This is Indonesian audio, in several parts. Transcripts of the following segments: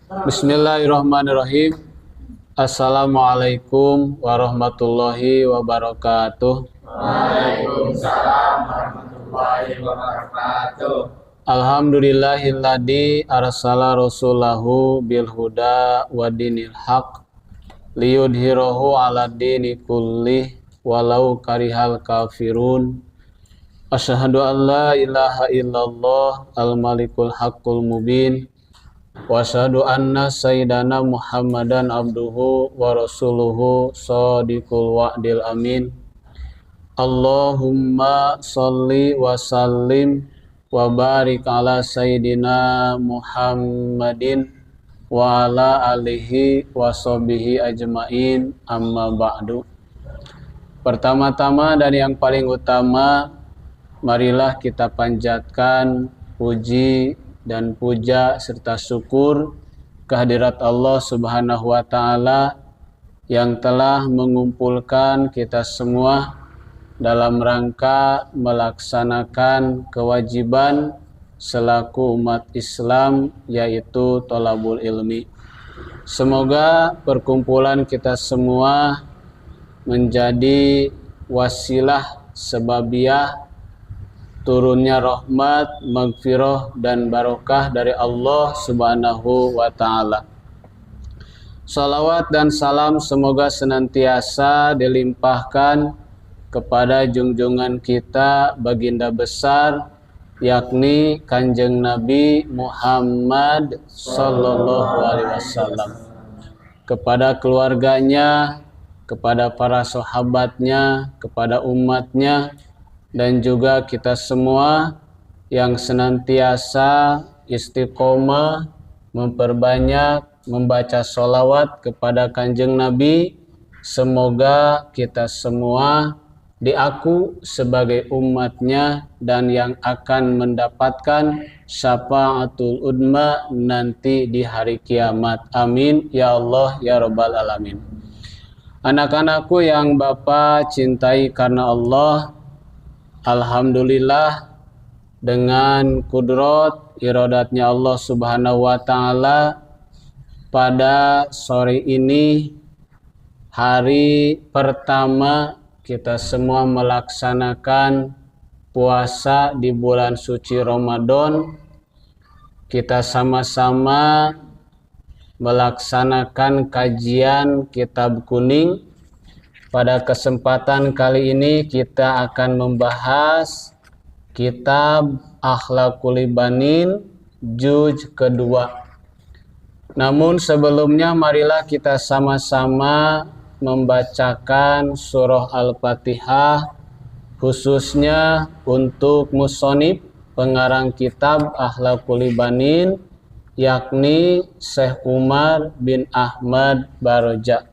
Bismillahirrahmanirrahim. Assalamualaikum warahmatullahi wabarakatuh. Waalaikumsalam warahmatullahi wabarakatuh. Alhamdulillahilladzi arsala rasulahu bil huda wa dinil haq liyudhhirahu 'ala dini kullih walau karihal kafirun. Asyhadu an la ilaha illallah al-malikul haqqul mubin. Wa asyhadu anna sayyidana Muhammadan abduhu wa rasuluhu shadiqul wa'dil amin. Allahumma sholli wa sallim wa barik ala sayyidina Muhammadin wa ala alihi wa sahbihi ajmain, amma ba'du. Pertama-tama dan yang paling utama, marilah kita panjatkan puji dan puja serta syukur kehadirat Allah Subhanahu wa Ta'ala yang telah mengumpulkan kita semua dalam rangka melaksanakan kewajiban selaku umat Islam, yaitu thalabul ilmi. Semoga perkumpulan kita semua menjadi wasilah sebabiyah turunnya rahmat, maghfirah dan barokah dari Allah Subhanahu wa Ta'ala. Salawat dan salam semoga senantiasa dilimpahkan kepada junjungan kita baginda besar, yakni Kanjeng Nabi Muhammad sallallahu alaihi wasallam, kepada keluarganya, kepada para sahabatnya, kepada umatnya, dan juga kita semua yang senantiasa istiqomah memperbanyak membaca sholawat kepada Kanjeng Nabi. Semoga kita semua diaku sebagai umatnya dan yang akan mendapatkan syafaatul udma nanti di hari kiamat. Amin ya Allah ya Rabbal alamin. Anak-anakku yang Bapak cintai karena Allah, alhamdulillah dengan kudrat iradatnya Allah Subhanahu wa Ta'ala, pada sore ini hari pertama kita semua melaksanakan puasa di bulan suci Ramadan. Kita sama-sama melaksanakan kajian kitab kuning. Pada kesempatan kali ini kita akan membahas kitab Akhlaqul Ibanin juz kedua. Namun sebelumnya marilah kita sama-sama membacakan surah Al-Fatihah, khususnya untuk musonib pengarang kitab Akhlaqul Ibanin, yakni Syekh Umar bin Ahmad Baroja.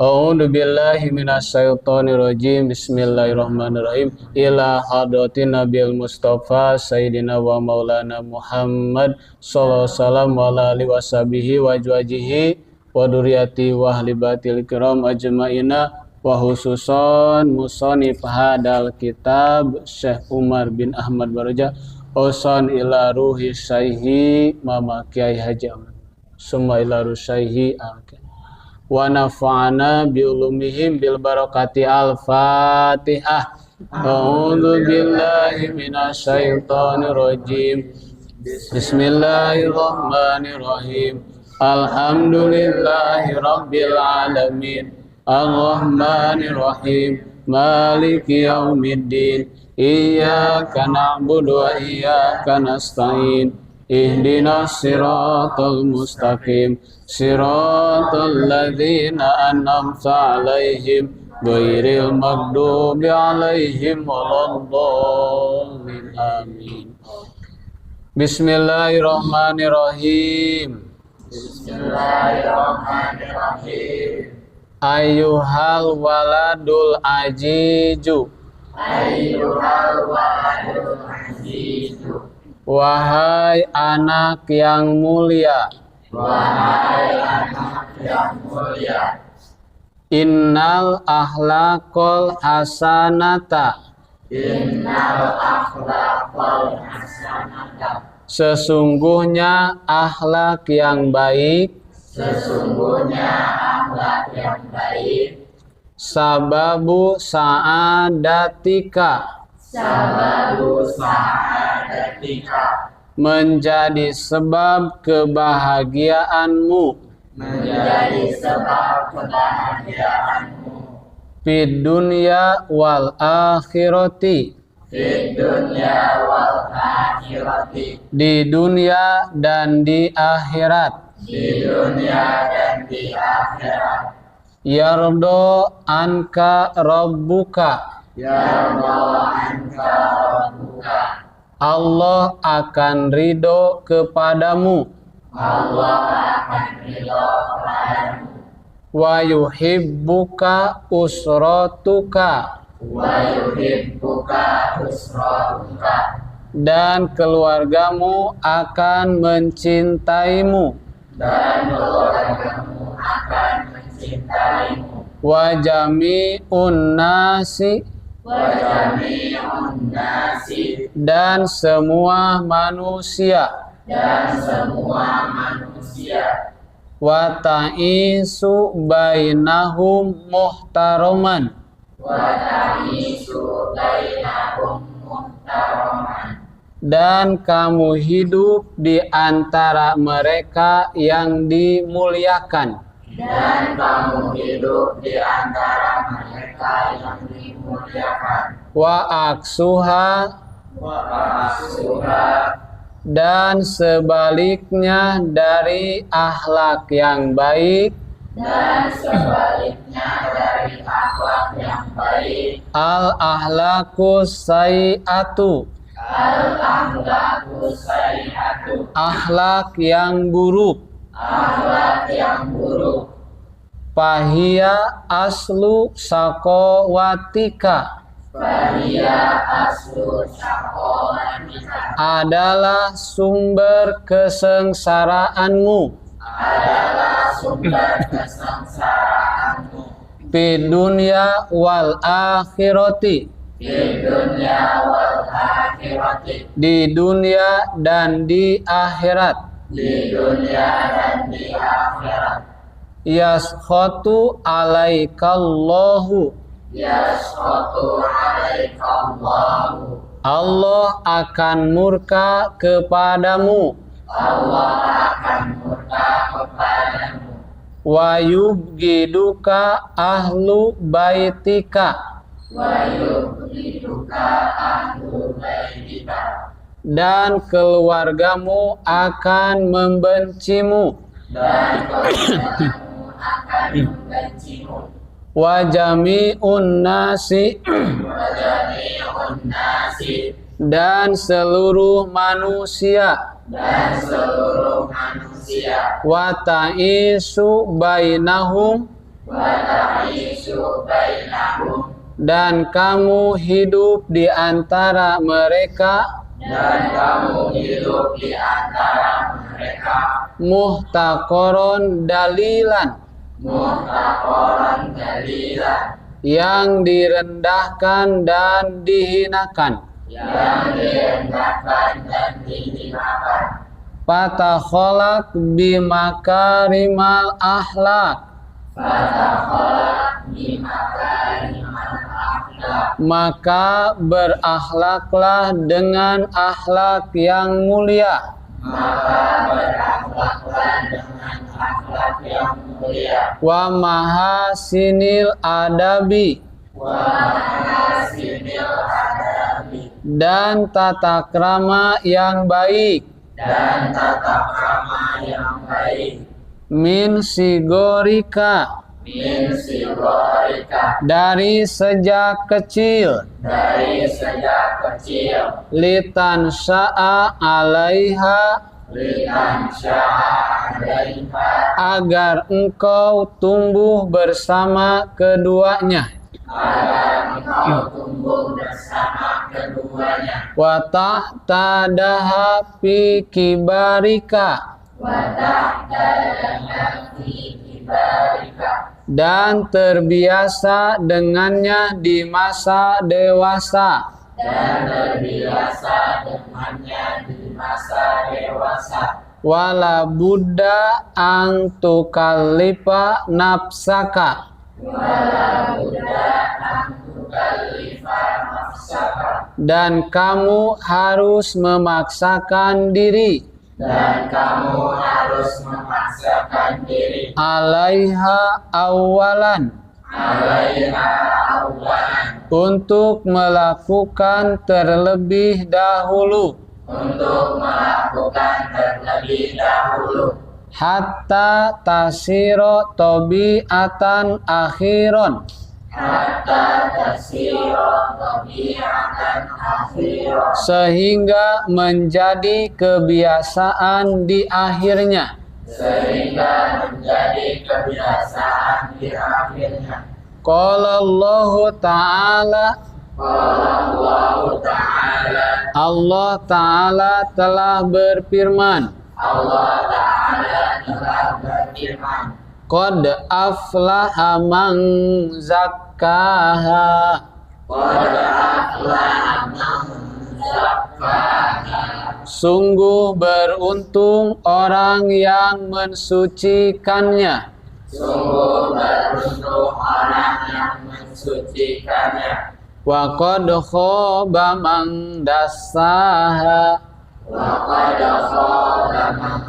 A'udzu billahi minasyaitonir rajim. Bismillahirrahmanirrahim. Ila hadratin Nabil Mustafa Sayyidina wa Maulana Muhammad sallallahu alaihi wasallam wa alihi washabihi wa ajwajihi wa duriyati wa ahli batil kiram ajmaina, wa khususan musannif hadal kitab Syekh Umar bin Ahmad Baroja usan ila ruhi syaihi Mama Kiai Haji Ahmad summa ila ruhi syaihi wa nafa'ana bi ulumihim bil barakati. Al-Fatihah. A'udzu billahi minasyaitonir rajim. Bismillahirrahmanirrahim. Alhamdulillahi rabbil alamin. Ar-Rahmanir Rahim. Maliki yaumiddin. Iyyaka na'budu wa iyyaka nasta'in. Ihdinas siratal mustaqim, siratal ladzina an'amta 'alaihim ghairil maghdubi 'alaihim waladdallin. Amin. Bismillahirrahmanirrahim. Bismillahirrahmanirrahim. Ayyuhal waladul ajiju. Ayyuhal waladul azizu. Wahai anak yang mulia. Wahai anak yang mulia. Innal akhlaqal hasanata. Innal akhlaqal hasanata. Sesungguhnya akhlak yang baik, sesungguhnya akhlak yang baik, sababu sa'adatika, sababu sa'adatika, menjadi sebab kebahagiaanmu, menjadi sebab kebahagiaanmu, fid dunya wal akhirati, fid dunya wal akhirati, di dunia dan di akhirat. di dunia dan di akhirat. Yardo anka rabbuka, Yarda anka rabbuka, Allah akan ridho kepadamu. Allah akan ridho kepadamu. Wa yuhibbuka usratuka, Wa yuhibbuka usratuka, dan keluargamu akan mencintaimu. dan keluargamu akan mencintaimu. Wa jami'un nasi, Wa jami'un nasi, dan semua manusia. dan semua manusia. Wa ta'isu bainahum muhtaraman, Wa ta'isu bainahum muhtaraman, dan kamu hidup di antara mereka yang dimuliakan. dan kamu hidup di antara mereka yang dimuliakan. Wa aksuha, Wa asuha, dan sebaliknya dari akhlak yang baik, dan sebaliknya dari akhlak yang baik, al ahlaku sayi'atu, al-akhlaku sayyi'atu, akhlak yang buruk. akhlak yang buruk. Fahiya aslu sakowatika, Fahiya aslu syaqawatika, adalah sumber kesengsaraanmu. adalah sumber kesengsaraanmu. Fi dunya wal akhirati, Di dunya wal akhirati, di dunia dan di akhirat. di dunia dan di akhirat. Yaskhatu alaikallahu, Yasqatu alaikallahu, Allah akan murka kepadamu. Allah akan murka kepadamu. Wa yubghiduka ahlu baitika, Wa yubghiduka ahlu baitika, dan keluargamu akan membencimu. dan keluargamu akan membencimu. Wa jami'un nasi, Wa jami'un nasi, dan seluruh manusia. dan seluruh manusia. Wa ta'isu bainahum, Wa ta'isu bainahum, dan kamu hidup di antara mereka. dan kamu hidup di antara mereka. Muhtaqaron dalilan, Muhtaqaran dalilan, yang direndahkan dan dihinakan. yang direndahkan dan dihinakan. Fatakholak bimakarimal akhlak, Fatakholak bimakarimal akhlak, maka berakhlaklah dengan akhlak yang mulia. maka berakhlaklah dengan akhlak yang mulia. Wa mahasinil adabi, Wa mahasinil adabi, dan tata krama yang baik. dan tata krama yang baik. Min sigorika, Min sigorika, dari sejak kecil. dari sejak kecil. Litan sya'a alaiha, Litan sya'a alaiha, agar engkau tumbuh bersama keduanya. agar engkau tumbuh bersama keduanya. Wa ta'tadaha fi kibarika, Wa ta'tadaha fi kibarika, dan terbiasa dengannya di masa dewasa. dan terbiasa dengannya di masa dewasa. Wala buddha ang tukallifa nafsaka. Wala buddha an tukallifa nafsaka. Dan kamu harus memaksakan diri. Dan kamu harus memaksakan diri. Alaiha awalan. Alaiha awalan. Untuk melakukan terlebih dahulu. Untuk melakukan terlebih dahulu. Hatta tasiro tobi'atan akhiron. Hatta tasiro tabi'atan akhiran. Sehingga menjadi kebiasaan di akhirnya. Sehingga menjadi kebiasaan di akhirnya. Qala Allah Ta'ala. Allah Ta'ala. Allah Ta'ala telah berfirman. Allah Ta'ala telah berfirman. Qad aflaha man zakkaha. Qad aflaha man zakkaha. Sungguh beruntung orang yang mensucikannya. Sungguh beruntung orang yang mensucikannya. Wa qad khaba man dassaha. Wa qad khaba man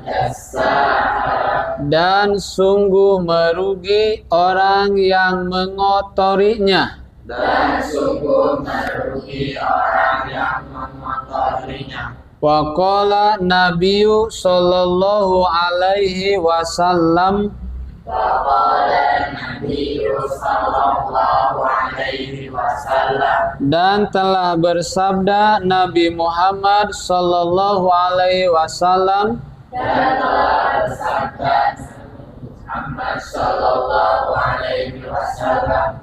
dassaha. Dan sungguh merugi orang yang mengotorinya. Dan sungguh merugi orang yang mengotorinya. Wa qala Nabiyyu sallallahu alaihi wasallam. Waqala Nabi sallallahu alaihi wasallam. Dan telah bersabda Nabi Muhammad sallallahu alaihi wasallam. Dan telah bersabda Muhammad sallallahu alaihi wasallam.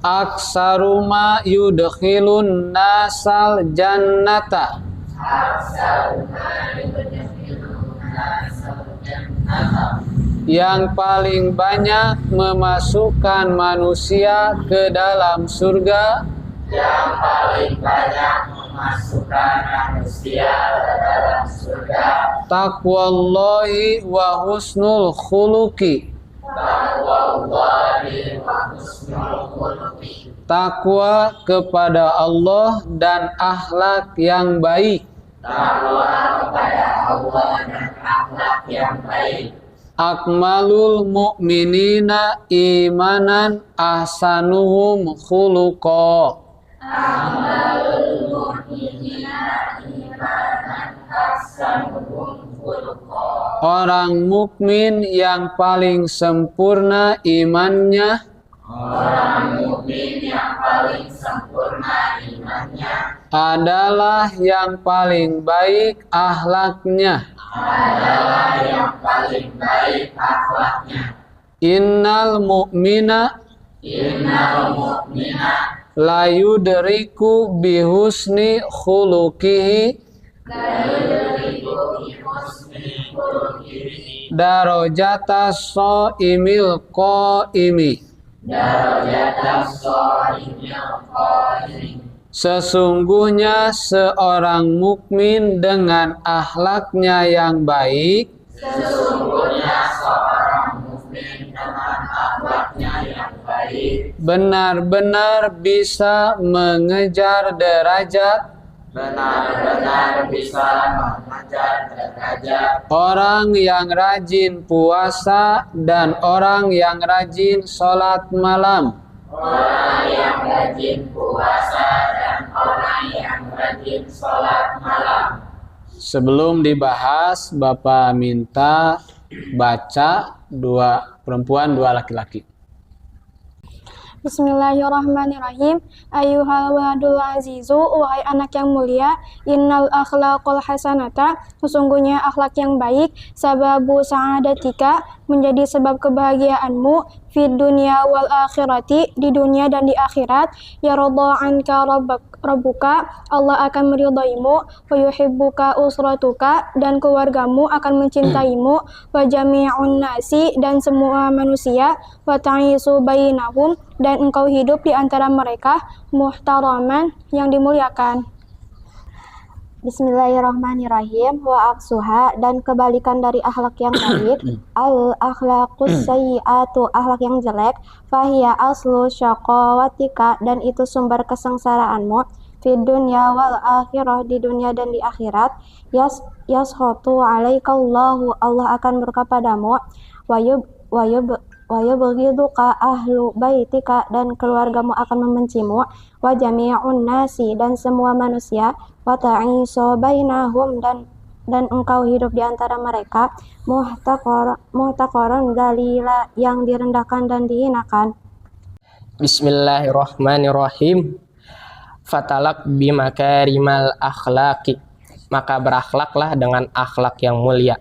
Aksaruma yudkhilun nasal jannata. Aksaruma yudkhilun nasal jannata. Yang paling banyak memasukkan manusia ke dalam surga. Yang paling banyak memasukkan manusia ke dalam surga. Taqwallahi wa husnul khuluqi. Taqwallahi wa husnul khuluqi. Takwa kepada Allah dan akhlak yang baik. Takwa kepada Allah dan akhlak yang baik. Akmalul mu'minina imanan ahsanuhum khuluqa. Amalul mu'minina imanan ahsanuhum khuluqa. Orang mukmin yang paling sempurna imannya. Orang mukmin yang paling sempurna imannya Adalah yang paling baik akhlaknya. adalah yang paling baik akhlaknya. Innal mu'mina Innal mu'mina la yudriku bihusni khuluqihi darajata shaimil qaimi. Sesungguhnya seorang mukmin dengan akhlaknya yang baik benar-benar bisa mengejar derajat orang yang rajin puasa dan orang yang rajin sholat malam. Orang yang rajin puasa dan orang yang rajin sholat malam. Sebelum dibahas, Bapak minta baca 2 perempuan, 2 laki-laki. Bismillahirrahmanirrahim. Ayyuhal waladul azizu, wahai anak yang mulia, innal akhlaqal hasanata, sesungguhnya akhlak yang baik, sababu sa'adatika, menjadi sebab kebahagiaanmu, fid dunya wal akhirati, di dunia dan di akhirat, yaradha anka Rabbuka, Allah akan meridaimu, wa yuhibbuka usratuka, dan keluargamu akan mencintaimu, wa jami'un nasi, dan semua manusia, wa ta'isu bainahum, dan engkau hidup di antara mereka, muhtaraman, yang dimuliakan. Bismillahirrahmanirrahim. Wa aksuha, dan kebalikan dari akhlak yang baik, al akhlaqus sayyi'atu, akhlak yang jelek, fahiya aslu syaqawatika, dan itu sumber kesengsaraanmu, fid dunya wal akhirah, di dunia dan di akhirat. Yashotu alaikallahu, Allah akan murka padamu, wa yubghiduka ahlu baitika, dan keluargamu akan membencimu, wa jami'un nasi, dan semua manusia, wa ta'isu bainahum, dan engkau hidup di antara mereka, muhtaqaran dalila, yang direndahkan dan dihinakan. Bismillahirrahmanirrahim. Fatalak bimakarimal akhlaqi, maka berakhlaklah dengan akhlak yang mulia,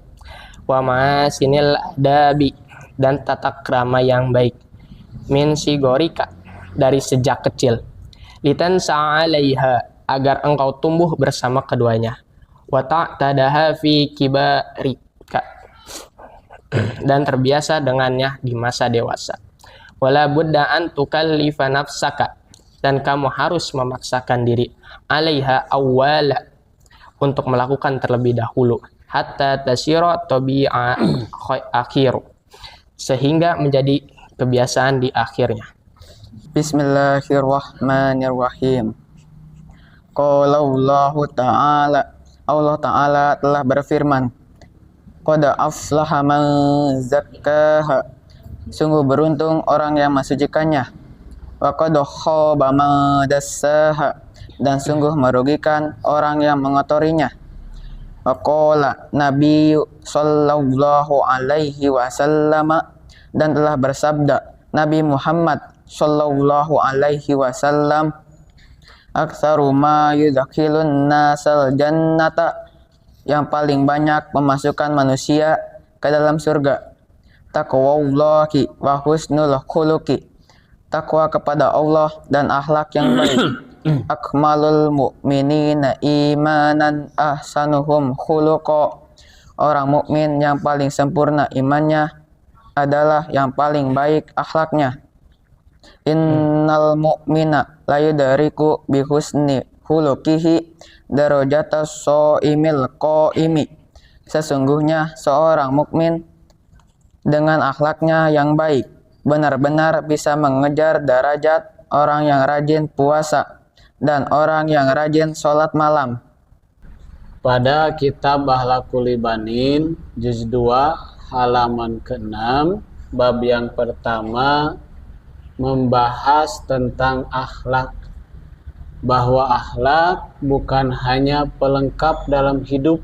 wa masinil adabi, dan tata krama yang baik, min sigorika, dari sejak kecil, litan sa'alaiha, agar engkau tumbuh bersama keduanya, wa ta'tadaha fi kibarika, dan terbiasa dengannya di masa dewasa, wala budda an tukallifa nafsaka, dan kamu harus memaksakan diri, alaiha awwala, untuk melakukan terlebih dahulu, hatta tasira tabi'a akhiru, sehingga menjadi kebiasaan di akhirnya. Bismillahirrahmanirrahim. Qala Allahu ta'ala, Allah Ta'ala telah berfirman, qad aflaha man zakkaha, sungguh beruntung orang yang mensucikannya, wa qad khaba man dassaha, dan sungguh merugikan orang yang mengotorinya. Wa qala Nabi sallallahu alaihi wasallam, dan telah bersabda Nabi Muhammad sallallahu alaihi wasallam, aktsaru ma yudkhilun nasal jannata, yang paling banyak memasukkan manusia ke dalam surga, taqwallahi wa husnul khuluqi, takwa kepada Allah dan akhlak yang baik. Akmalul mu'minina imanan ahsanuhum khuluqa, orang mukmin yang paling sempurna imannya adalah yang paling baik akhlaknya. Innal mu'mina la yudriku bi husni khuluqihi darajatas shaimil qaimi, sesungguhnya seorang mukmin dengan akhlaknya yang baik benar-benar bisa mengejar derajat orang yang rajin puasa dan orang yang rajin sholat malam. Pada kitab Akhlaqul Ibanin juz 2 halaman ke-6, bab yang pertama membahas tentang akhlak, bahwa akhlak bukan hanya pelengkap dalam hidup,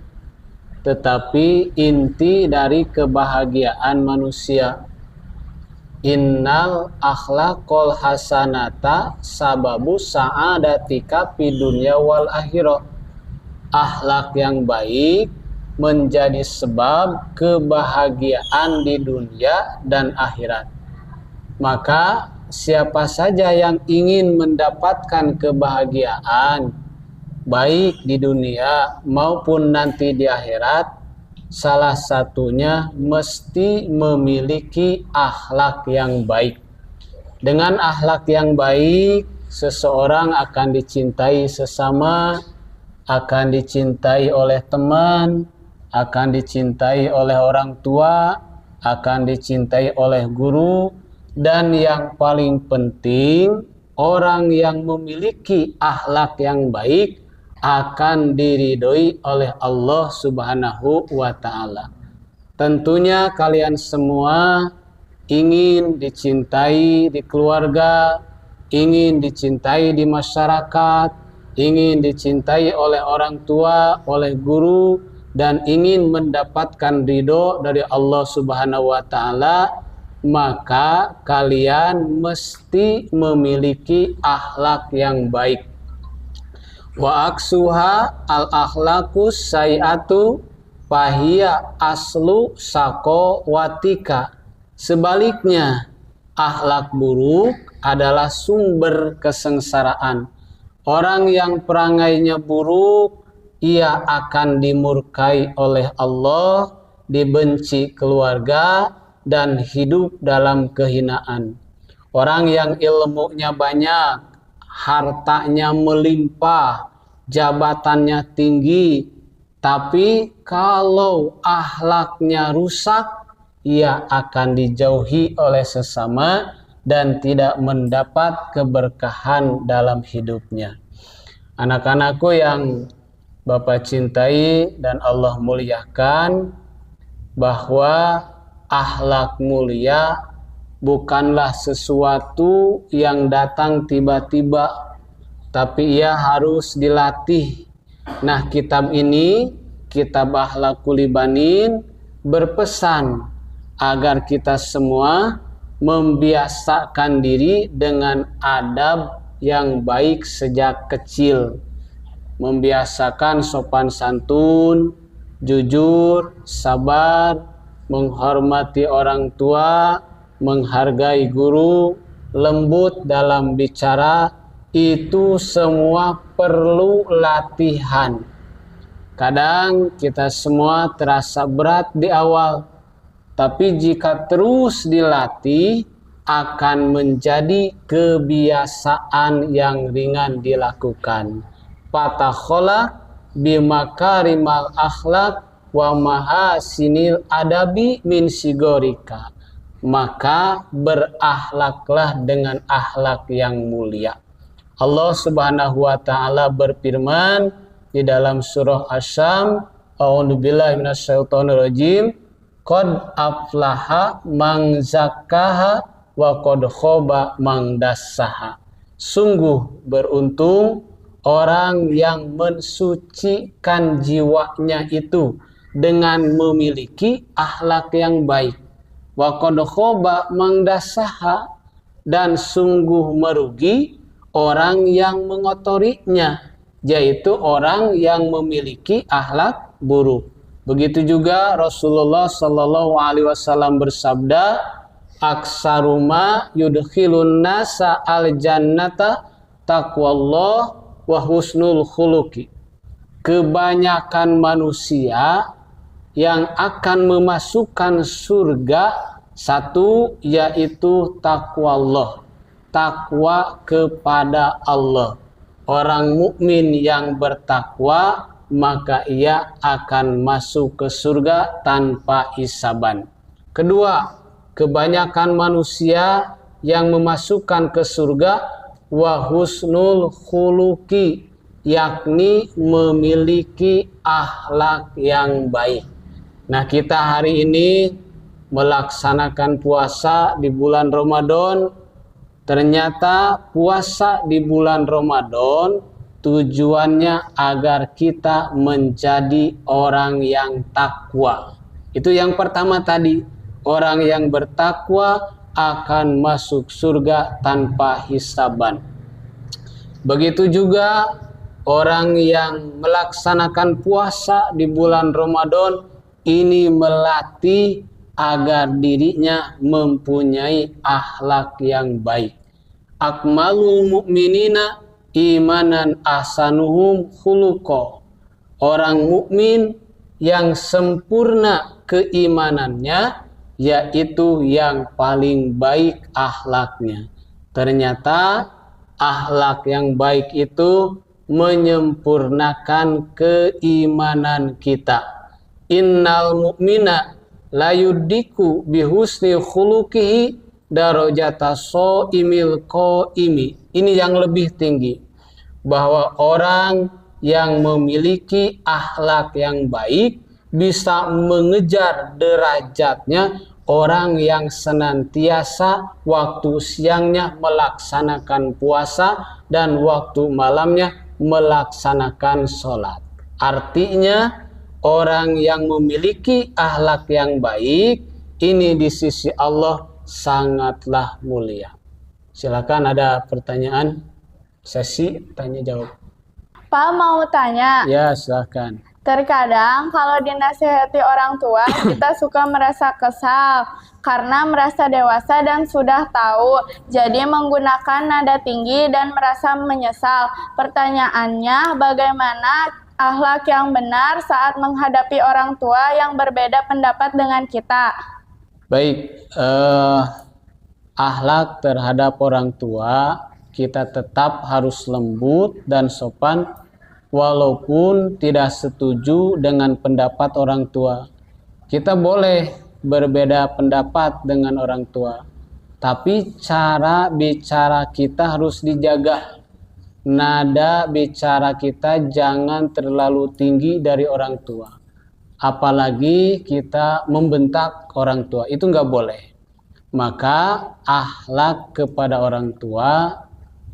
tetapi inti dari kebahagiaan manusia. Innal akhlaqal hasanata sababu sa'adatika fid dunya wal akhirah. Akhlak yang baik menjadi sebab kebahagiaan di dunia dan akhirat. Maka siapa saja yang ingin mendapatkan kebahagiaan baik di dunia maupun nanti di akhirat, salah satunya mesti memiliki akhlak yang baik. Dengan akhlak yang baik, seseorang akan dicintai sesama, akan dicintai oleh teman, akan dicintai oleh orang tua, akan dicintai oleh guru, dan yang paling penting, orang yang memiliki akhlak yang baik akan diridhoi oleh Allah Subhanahu wa Ta'ala. Tentunya kalian semua ingin dicintai di keluarga, ingin dicintai di masyarakat, ingin dicintai oleh orang tua, oleh guru, dan ingin mendapatkan ridho dari Allah Subhanahu wa Ta'ala. Maka kalian mesti memiliki akhlak yang baik. Wa aksuha al akhlaqus sayyatu fahiya aslu saqawatika. Sebaliknya, akhlak buruk adalah sumber kesengsaraan. Orang yang perangainya buruk, ia akan dimurkai oleh Allah, dibenci keluarga, dan hidup dalam kehinaan. Orang yang ilmunya banyak, hartanya melimpah, jabatannya tinggi, tapi kalau akhlaknya rusak, ia akan dijauhi oleh sesama dan tidak mendapat keberkahan dalam hidupnya. Anak-anakku yang Bapak cintai dan Allah muliakan, bahwa akhlak mulia bukanlah sesuatu yang datang tiba-tiba, tapi ia harus dilatih. Nah, kitab ini, kitab Akhlaqul Ibanin, berpesan agar kita semua membiasakan diri dengan adab yang baik sejak kecil. Membiasakan sopan santun, jujur, sabar, menghormati orang tua, menghargai guru, lembut dalam bicara, itu semua perlu latihan. Kadang kita semua terasa berat di awal, tapi jika terus dilatih akan menjadi kebiasaan yang ringan dilakukan. Fatakhola bimakarimal akhlak wa mahasinil adabi min sigorika. Maka berakhlaklah dengan akhlak yang mulia. Allah Subhanahu wa taala berfirman di dalam surah Asy-Syam, A'udzubillahi minasyaitonirrajim, qad aflaha man zakkaha wa qad khaba man dassaha. Sungguh beruntung orang yang mensucikan jiwanya itu dengan memiliki akhlak yang baik. Wa qad khaba man dassaha, dan sungguh merugi orang yang mengotorinya, yaitu orang yang memiliki akhlak buruk. Begitu juga Rasulullah Sallallahu Alaihi Wasallam bersabda, aksaruma yudkhilun nasa al jannata taqwallah wa husnul khuluqi. Kebanyakan manusia yang akan memasukkan surga, satu yaitu taqwallah, takwa kepada Allah. Orang mukmin yang bertakwa, maka ia akan masuk ke surga tanpa hisaban. Kedua, kebanyakan manusia yang memasukkan ke surga wa husnul khuluqi, yakni memiliki akhlak yang baik. Nah, kita hari ini melaksanakan puasa di bulan Ramadan. Ternyata puasa di bulan Ramadan tujuannya agar kita menjadi orang yang takwa. Itu yang pertama tadi, orang yang bertakwa akan masuk surga tanpa hisaban. Begitu juga orang yang melaksanakan puasa di bulan Ramadan ini melatih agar dirinya mempunyai akhlak yang baik. Akmalul mu'minina imanan ahsanuhum khuluqa. Orang mukmin yang sempurna keimanannya, yaitu yang paling baik akhlaknya. Ternyata akhlak yang baik itu menyempurnakan keimanan kita. Innal mu'mina layudiku bihusni khuluqihi darajata shaimil qaimi. Ini yang lebih tinggi, bahwa orang yang memiliki akhlak yang baik bisa mengejar derajatnya orang yang senantiasa waktu siangnya melaksanakan puasa dan waktu malamnya melaksanakan sholat. Artinya orang yang memiliki akhlak yang baik ini di sisi Allah sangatlah mulia. Silakan, ada pertanyaan? Sesi tanya jawab. Pak mau tanya. Ya, silakan. Terkadang kalau dinasihati orang tua, kita suka merasa kesal karena merasa dewasa dan sudah tahu. Jadi menggunakan nada tinggi dan merasa menyesal. Pertanyaannya, bagaimana akhlak yang benar saat menghadapi orang tua yang berbeda pendapat dengan kita? Baik, akhlak terhadap orang tua kita tetap harus lembut dan sopan walaupun tidak setuju dengan pendapat orang tua. Kita boleh berbeda pendapat dengan orang tua, tapi cara bicara kita harus dijaga. Nada bicara kita jangan terlalu tinggi dari orang tua. Apalagi kita membentak orang tua, itu nggak boleh. Maka akhlak kepada orang tua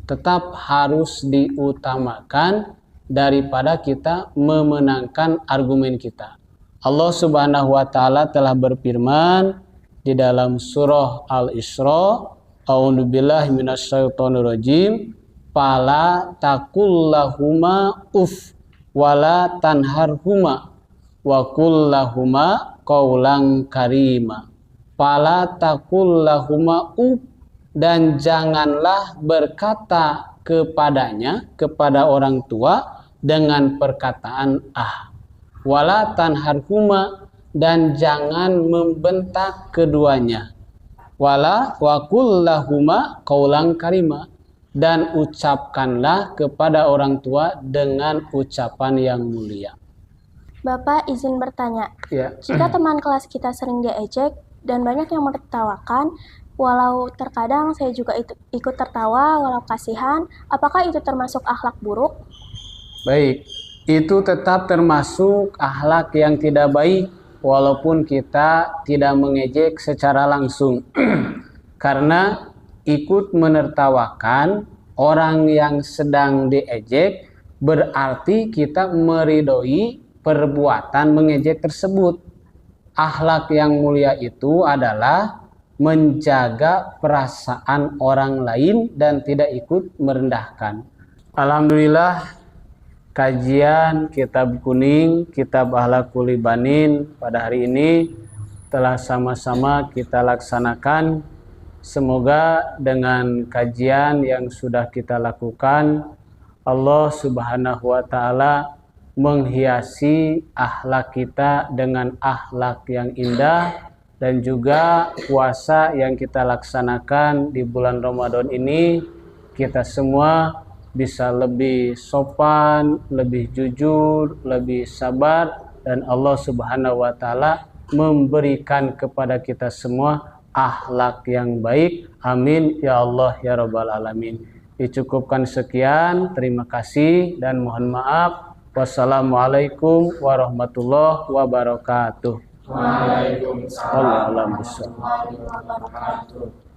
tetap harus diutamakan daripada kita memenangkan argumen kita. Allah Subhanahu wa taala telah berfirman di dalam surah Al-Isra, A'udzubillahi minasyaitonirrajim, fala taqullahuma uf wala tanharhuma wa qullahuma qaulan karima. Fala taqullahuma uf, dan janganlah berkata kepadanya, kepada orang tua, dengan perkataan wala tanharhuma, dan jangan membentak keduanya, wala wa qullahuma qaulan karima, dan ucapkanlah kepada orang tua dengan ucapan yang mulia. Bapak izin bertanya, Ya. jika teman kelas kita sering diejek dan banyak yang menertawakan, walau terkadang saya juga ikut tertawa walau kasihan, apakah itu termasuk akhlak buruk? Baik, itu tetap termasuk akhlak yang tidak baik walaupun kita tidak mengejek secara langsung. Karena ikut menertawakan orang yang sedang diejek berarti kita meridhoi perbuatan mengejek tersebut. Akhlak yang mulia itu adalah menjaga perasaan orang lain dan tidak ikut merendahkan. Alhamdulillah, kajian Kitab Kuning, Kitab Akhlaqul Ibanin pada hari ini telah sama-sama kita laksanakan. Semoga dengan kajian yang sudah kita lakukan, Allah Subhanahu wa taala menghiasi akhlak kita dengan akhlak yang indah, dan juga puasa yang kita laksanakan di bulan Ramadan ini kita semua bisa lebih sopan, lebih jujur, lebih sabar, dan Allah Subhanahu wa taala memberikan kepada kita semua akhlak yang baik. Amin ya Allah ya rabbal alamin. Dicukupkan sekian, terima kasih dan mohon maaf. Wassalamualaikum warahmatullahi wabarakatuh. Waalaikumsalam Waalaikumsalam. warahmatullahi wabarakatuh.